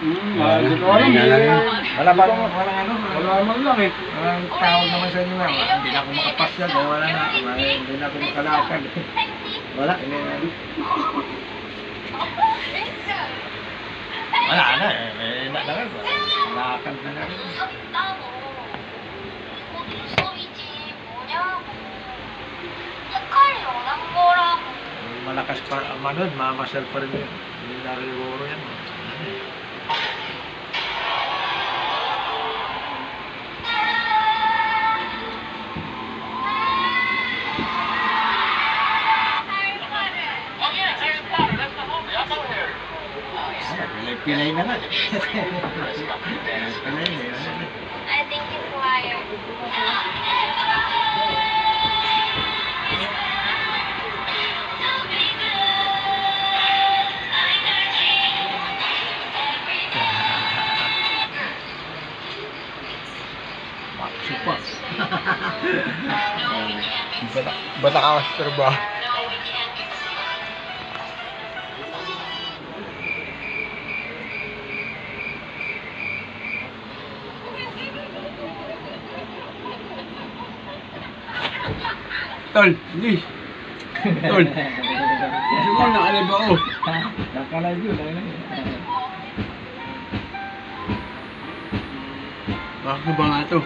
Wala bang, walang ano? Wala naman lang eh. Walang tawag naman sa inyo nga. Hindi na ako makapasya. Wala na. Hindi na ako makalakad. Wala. Wala na eh. Lakad na na rin. Malakas pa, manod, mamasal pa rin yun. Hindi na siguro yan. Pilay na nga. Pilay na yun. I think it's wired. Supas. Bata ka mas trabaho. Tol, ni. Tol. Siguro nakalay ba ako? Nakalay yun. Bakit ba nga ito?